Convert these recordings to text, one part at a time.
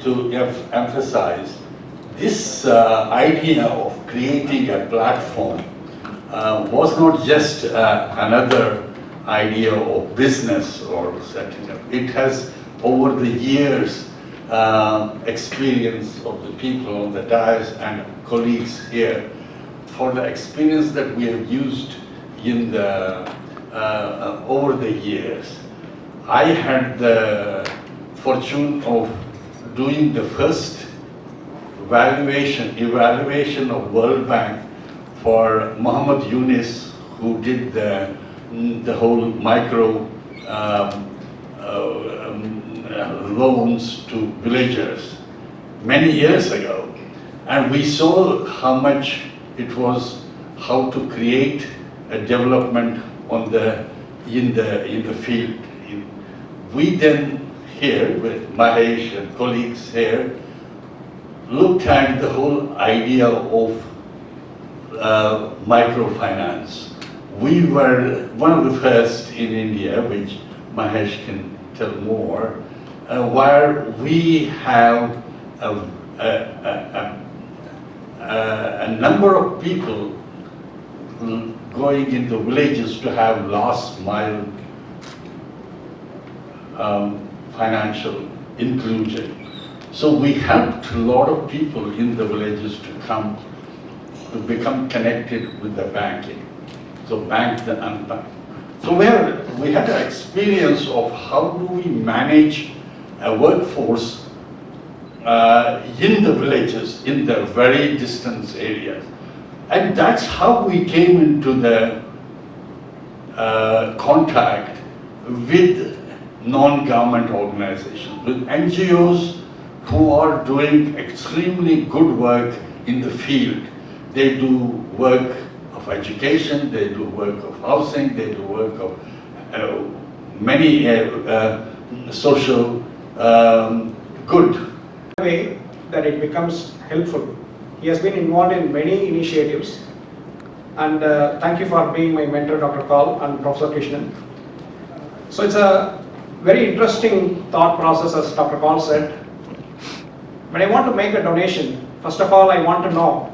to emphasize this idea of creating a platform was not just another idea of business or setting up. It has, over the years, experience of the people on the dais and colleagues here, for the experience that we have used in the over the years. I had the fortune of doing the first evaluation of World Bank for Muhammad Yunus, who did the whole micro loans to villagers many years ago. And we saw how much it was, how to create a development in the field. We then here with Mahesh and colleagues here looked at the whole idea of microfinance. We were one of the first in India, which Mahesh can tell more, where we have a number of people going into villages to have last mile financial inclusion. So we helped a lot of people in the villages to become connected with the banking. So banked and unbanked. So we had an experience of how do we manage a workforce in the villages, in the very distant areas. And that's how we came into the contact with non-government organizations, with NGOs who are doing extremely good work in the field. They do work of education, they do work of housing, they do work of many social good. Way that it becomes helpful. He has been involved in many initiatives, and thank you for being my mentor, Dr. Kaul and Professor Krishnan. So it's a very interesting thought process, as Dr. Kaul said. When I want to make a donation, first of all, I want to know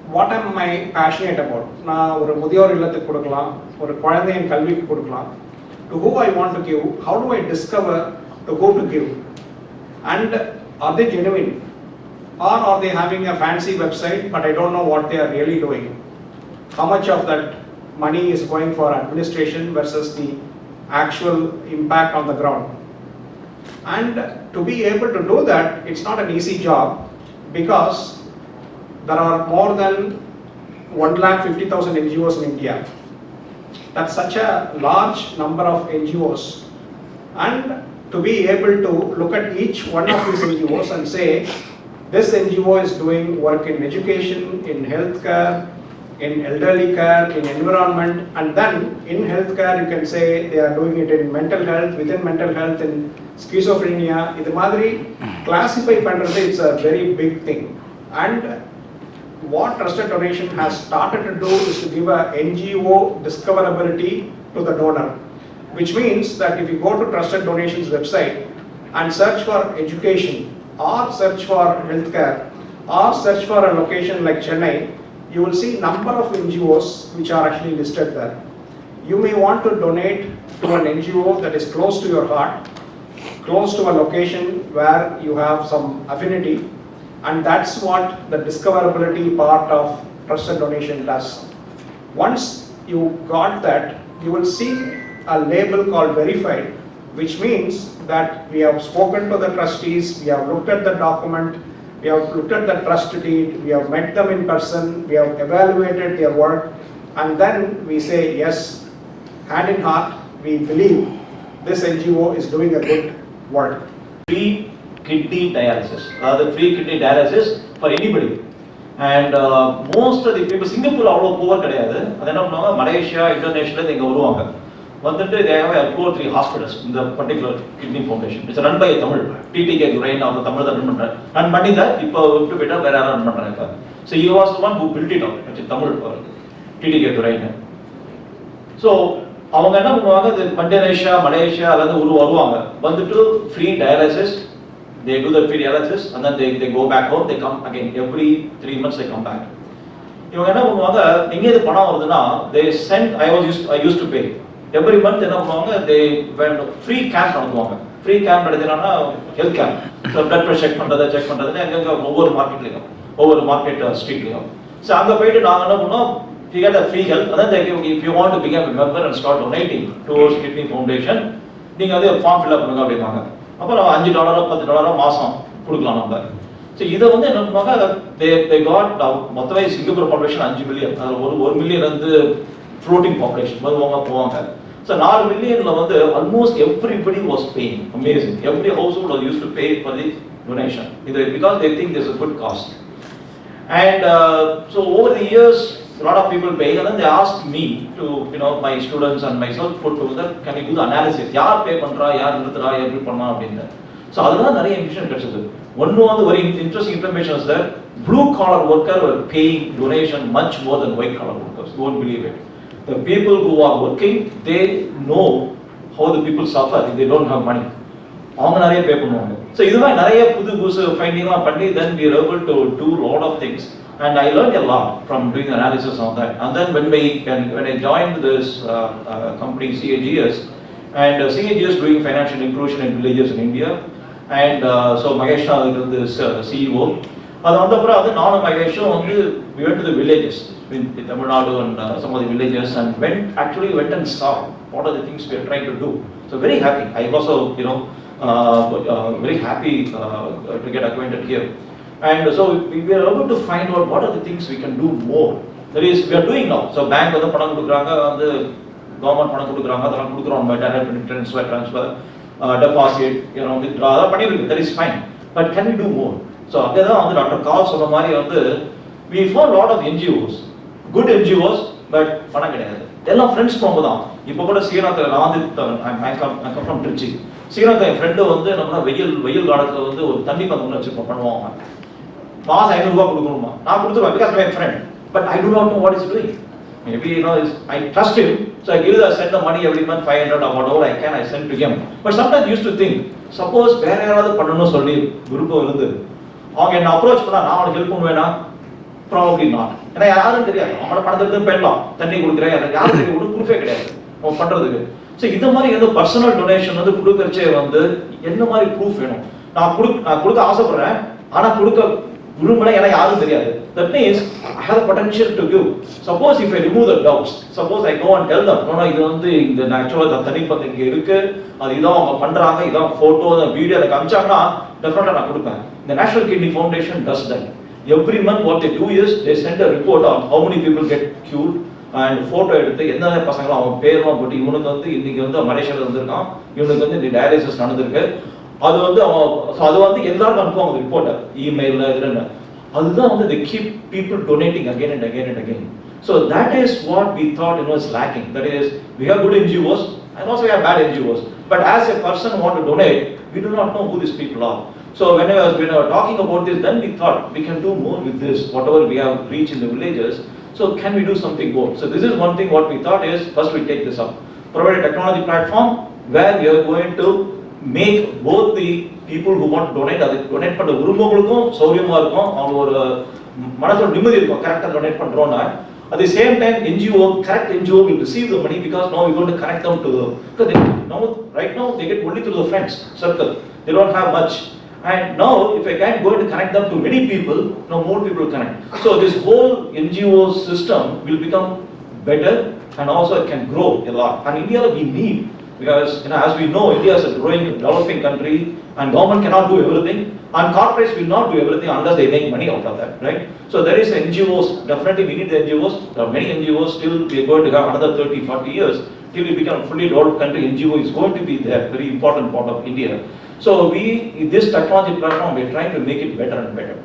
what am I passionate about. நான் ஒரு முதியோர் இல்லத்துக்கு கொடுக்கலாம், ஒரு குழந்தையின் கல்விக்கு கொடுக்கலாம். To who I want to give, how do I discover to who to give? And are they genuine? Or are they having a fancy website, but I don't know what they are really doing? How much of that money is going for administration versus the actual impact on the ground? And to be able to do that, it's not an easy job, because there are more than 150,000 NGOs in India. That's such a large number of NGOs. And to be able to look at each one of these NGOs and say, this NGO is doing work in education, in healthcare, in elderly care, in environment, and then in healthcare you can say they are doing it in mental health, within mental health, in schizophrenia. Idu madri classify pandrathu, it's a very big thing. And what Trusted Donation has started to do is to give a NGO discoverability to the donor, which means that if you go to Trusted Donations website and search for education, or search for healthcare, or search for a location like Chennai, you will see number of NGOs which are actually listed there. You may want to donate to an NGO that is close to your heart, close to a location where you have some affinity, and that's what the discoverability part of Trusted Donation does. Once you got that, you will see a label called verified, which means that we have spoken to the trustees, we have looked at the document, we have looked at the trust deed, we have met them in person, we have evaluated their work, and then we say yes, hand in heart, we believe this NGO is doing a good work. Free kidney dialysis, free kidney dialysis for anybody. And most of the people, Singapore அவ்வளோ poor கிடையாது. அது என்ன பண்ணுவாங்க, Malaysia, இந்தோனேஷியால இங்க வருவாங்க. வந்துட்டு they have 2 or 3 hospitals in the particular kidney foundation. It's run by Tamil. TTK Durain அவங்க தமிழ் தான் ரன் பண்றாங்க. ரன் பண்ணி தான் இப்போ விட்டு போய்ட்டா வேற யாரும் ரன் பண்றாங்க. So he was the one who built it out. It's Tamil TTK Durain. So அவங்க என்ன பண்ணுவாங்க, இந்தோனேஷியா, மலேசியா அல்லது வருவாங்க. வந்துட்டு free dialysis they do the free dialysis and then they go back home, they come again, every 3 months they come back. இவங்க என்ன பண்ணுவாங்க, எங்கே இது பணம் வருதுன்னா, they send, I used to pay. Every month என்ன பண்ணுவாங்க, they went free camp நடத்துவாங்க. Free camp நடத்தினா health camp. So blood pressure check பண்ணுறதுன்னு எங்கெங்க ஒவ்வொரு மார்க்கெட்லையும், ஒவ்வொரு மார்க்கெட் ஸ்ட்ரீட்லையும். ஸோ அங்கே போயிட்டு நாங்கள் என்ன பண்ணோம், you get a free health and then they give, if you want to become a member and start donating towards Kidney Foundation, நீங்கள் வந்து ஃபார்ம் ஃபில் அப் பண்ணுங்க அப்படின்னாங்க. அப்புறம் $5 $10 மாதம் கொடுக்கலாம் நம்ம. ஸோ இதை வந்து என்ன பண்ணுவாங்க, they got மொத்தமே சிங்கப்பூர் பாப்புலேஷன் 5 மில்லியன், அதில் 1 மில்லியன் வந்து ஃப்ளோட்டிங் பாப்புலேஷன் வருவாங்க போவாங்க. ஸோ 4 மில்லியன்ல வந்து almost everybody was paying. Amazing. Every household use to pay for the donation. இது because they think this is a good cost. And so over the years, a lot of people pay, and then they asked me to, my students and myself put together, can you do the analysis? யார் பே பண்றா, யார் நிறுத்துறா, எப்படி பண்ணா அப்படின்னு. So அதெல்லாம் நிறைய information கிடைச்சது. ஒன்று வந்து very interesting information is that blue collar worker were paying donation much more than white collar workers. You won't believe it. The people who are working, they know how the people suffer if they don't have money. அவங்க நிறைய பே பண்ணுவாங்க. So இதுமாதிரி நிறைய புது ஃபைண்டிங்லாம் பண்ணி then we are able to do a lot of things. And I learned a lot from doing analysis on that. And then when I joined this company CAGS, and CAGS doing financial inclusion in villages in India, and so Mahesh is CEO. அது வந்த அப்புறம் அது நானும் மகேஷும் வந்து we went to the villages in Tamil Nadu and some of the villages and went and saw what are the things we are trying to do. So very happy. I also very happy to get acquainted here. And so we were able to find out what are the things we can do more. That is, we are doing now. So bank வந்து பணம் கொடுக்குறாங்க, வந்து government பணம் கொடுக்குறாங்க, அதெல்லாம் கொடுக்குறோம், direct transfer, deposit, withdraw, அதெல்லாம் பண்ணிருக்கு. That is fine. But can we do more? So அங்கே தான் வந்து டாக்டர் கால் சொன்ன மாதிரி வந்து we found a lot of NGOs, good NGOs, but பணம் கிடையாது. எல்லாம் ஃப்ரெண்ட்ஸ் போங்க தான். இப்போ கூட சீனாத்தில் நான் வந்து I come from Trichy. சீனாத்தில் என் ஃப்ரெண்டு வந்து நம்ம வெயில் காலத்தில் வந்து ஒரு தண்ணி பந்தம் வச்சுருப்போம் பண்ணுவாங்க. மாதம் $500 கொடுக்கணுமா, நான் கொடுத்துருவேன் because my friend, but I do not know what he's doing. Maybe I trust him, so I send the money every month, 500 or whatever I can, I send to him. But sometimes I used to think, suppose வேற யாராவது பண்ணணும்னு சொல்லி விருப்பம் இருந்து அவங்க என்ன approach பண்ணா நான் அவனுக்கு ஹெல்ப் பண்ணுவேனா? Probably not. ஏன்னா யாரும் தெரியாது, அவனோட பணத்தை எடுத்து போயிடலாம், தண்ணி கொடுக்குறேன், யாரும் தெரியும், ஒரு ப்ரூஃபே கிடையாது அவன் பண்றதுக்கு. ஸோ இந்த மாதிரி வந்து பர்சனல் டொனேஷன் வந்து கொடுக்கறச்சே வந்து என்ன மாதிரி ப்ரூஃப் வேணும்? நான் கொடுக்க ஆசைப்படுறேன், ஆனா கொடுக்க விரும்பல, ஏன்னா யாரும் தெரியாது. That means I have the potential to give. Suppose if I remove the doubts, suppose I go and tell them, no, இது வந்து இந்த ஆக்சுவலாக தண்ணி பத்து இங்கே இருக்கு, அது இதான் அவங்க பண்றாங்க, இதான் போட்டோ வீடியோ எனக்கு அனுப்பிச்சாங்கன்னா டெஃபினட்டா நான் கொடுப்பேன். The National Kidney Foundation does that. Every month what they do is they send a report on how many people get cured and photo எடுத்து எந்தெந்த பசங்களும் அவங்க பேர்லாம் போட்டு இவனுக்கு வந்து இன்னைக்கு வந்து மலேசியாவில் இருந்திருக்கான், இவனுக்கு வந்து இந்த டயாலிசிஸ் நடந்திருக்கு, அது வந்து அது வந்து எல்லாரும் அனுப்புவாங்க ரிப்போர்ட்டை இமெயிலில் இதுன்னு. அதுதான் வந்து they keep people donating again and again and again. So that is what we thought is lacking. That is, we have good NGOs and also we have bad NGOs. But as a person who want to donate, we do not know who these people are. So when I was talking about this, then we thought we can do more with this, whatever we have reached in the villages. So can we do something more? So this is one thing what we thought is, first we take this up. Provide a technology platform where we are going to make both the people who want to donate, அது donate பண்ண விரும்பவங்களுக்கும் சௌரியமா இருக்கும், அவங்க ஒரு மனசோட நிம்மதி இருக்கும், கரெக்டாக டொனேட் பண்றோம்னா. At the same time, correct NGO will receive the money because now we're going to connect them to because right now they get only through the friends circle. They don't have much. And now if I can go to connect them to many people, now more people connect. So this whole NGO system will become better and also it can grow a lot. And India we need, because as we know, India is a growing developing country and government cannot do everything and corporates will not do everything unless they make money out of that, right? So there is NGOs, definitely we need the NGOs. There are many NGOs, still we are going to have another 30-40 years till we become a fully developed country. NGO is going to be there, very important part of India. So this technology platform, we are trying to make it better and better.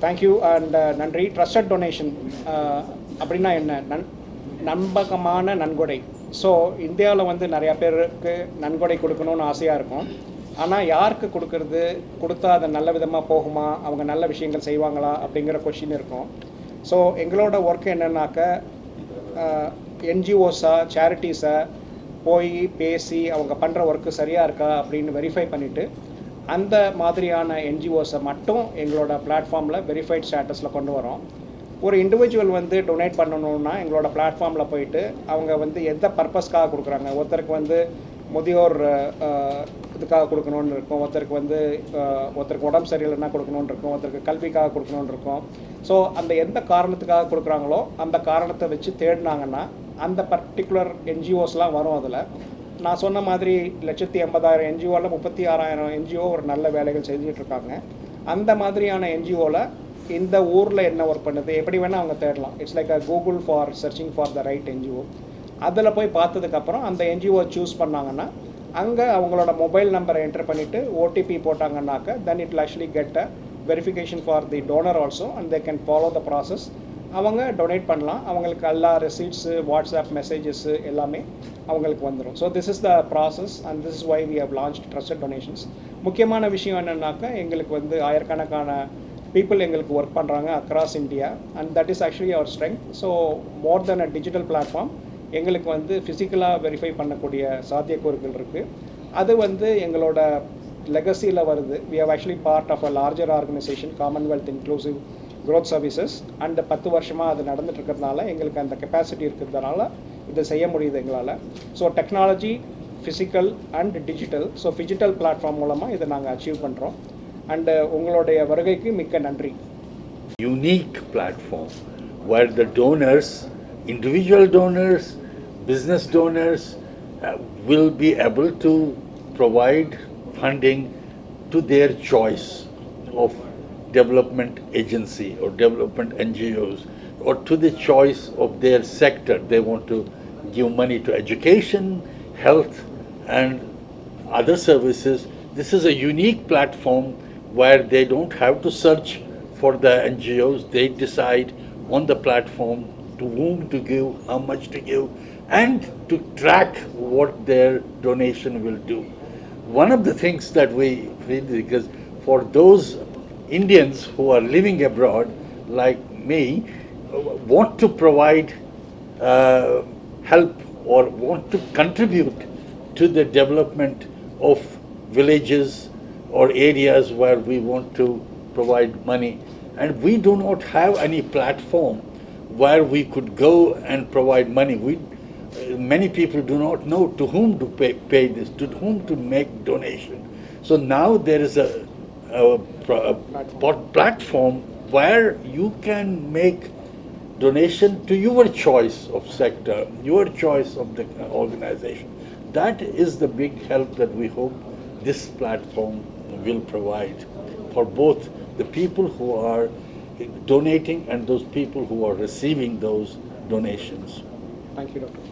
Thank you and நன்றி. Trusted donation அப்படின்னா என்ன? நம்பகமான நன்கொடை. So இந்தியாவில் வந்து நிறையா பேருக்கு நன்கொடை கொடுக்கணும்னு ஆசையாக இருக்கும். ஆனால் யாருக்கு கொடுக்கறது, கொடுத்தா அது நல்ல விதமாக போகுமா, அவங்க நல்ல விஷயங்கள் செய்வாங்களா அப்படிங்கிற கொஷின் இருக்கும். ஸோ எங்களோட ஒர்க் என்னன்னாக்க என்ஜிஓஸாக சேரிட்டிஸை போய் பேசி அவங்க பண்ணுற ஒர்க்கு சரியாக இருக்கா அப்படின்னு வெரிஃபை பண்ணிவிட்டு அந்த மாதிரியான என்ஜிஓஸை மட்டும் எங்களோட பிளாட்ஃபார்மில் வெரிஃபைட் ஸ்டேட்டஸில் கொண்டு வரோம். ஒரு இண்டிவிஜுவல் வந்து டொனேட் பண்ணணுன்னா எங்களோட பிளாட்ஃபார்மில் போயிட்டு அவங்க வந்து எந்த பர்பஸ்க்காக கொடுக்குறாங்க, ஒருத்தருக்கு வந்து முதியோர் இதுக்காக கொடுக்கணுன்னு இருக்கும், ஒருத்தருக்கு உடம்பு சரியில்லைன்னா கொடுக்கணுன்னு இருக்கும், ஒருத்தருக்கு கல்விக்காக கொடுக்கணுன்னு இருக்கும். ஸோ அந்த எந்த காரணத்துக்காக கொடுக்குறாங்களோ அந்த காரணத்தை வச்சு தேடினாங்கன்னா அந்த பர்டிகுலர் என்ஜிஓஸ்லாம் வரும். அதில் நான் சொன்ன மாதிரி 180,000 என்ஜிஓவில் 36,000 என்ஜிஓ ஒரு நல்ல வேலைகள் செஞ்சிட்ருக்காங்க. அந்த மாதிரியான என்ஜிஓவில் இந்த ஊரில் என்ன ஒர்க் பண்ணுது எப்படி வேணால் அவங்க தேடலாம். It's like a Google for searching for the right NGO. அதில் போய் பார்த்ததுக்கப்புறம் அந்த என்ஜிஓ சூஸ் பண்ணாங்கன்னா அங்கே அவங்களோட மொபைல் நம்பரை என்டர் பண்ணிவிட்டு ஓடிபி போட்டாங்கன்னாக்க then it will actually get a verification for the donor also and they can follow the process. அவங்க டொனேட் பண்ணலாம். அவங்களுக்கு எல்லா ரெசீட்ஸு, வாட்ஸ்அப் மெசேஜஸ்ஸு எல்லாமே அவங்களுக்கு வந்துடும். So this is the process and this is why we have launch trusted donations. முக்கியமான விஷயம் என்னென்னாக்கா எங்களுக்கு வந்து ஆயிரக்கணக்கான பீப்புள் எங்களுக்கு ஒர்க் பண்ணுறாங்க across India and that is actually our strength. So more then a digital platform எங்களுக்கு வந்து ஃபிசிக்கலாக வெரிஃபை பண்ணக்கூடிய சாத்தியக்கூறுகள் இருக்குது. அது வந்து எங்களோட லெகசியில் வருது. We have actually part of a larger organisation Commonwealth inclusive growth services and 10 வருஷமாக அது நடந்துட்டு இருக்கிறதுனால எங்களுக்கு அந்த கெப்பாசிட்டி இருக்கிறதுனால இதை செய்ய முடியுது எங்களால். So technology, physical and digital, so digital platform மூலமாக இதை நாங்கள் அச்சீவ் பண்ணுறோம். அண்டு உங்களுடைய வருகைக்கு மிக்க நன்றி. Unique platform where the donors, individual donors, business donors will be able to provide funding to their choice of development agency or development NGOs, or to the choice of their sector. They want to give money to education, health and other services. This is a unique platform where they don't have to search for the NGOs. They decide on the platform to whom to give, how much to give, and to track what their donation will do. One of the things that we feel, because for those Indians who are living abroad like me, want to provide help or want to contribute to the development of villages or areas where we want to provide money, and we do not have any platform where we could go and provide money. Many people do not know to whom to pay this, to whom to make donation. So now there is a platform where you can make donation to your choice of sector, your choice of the organization. That is the big help that we hope this platform will provide for both the people who are donating and those people who are receiving those donations. Thank you, Doctor.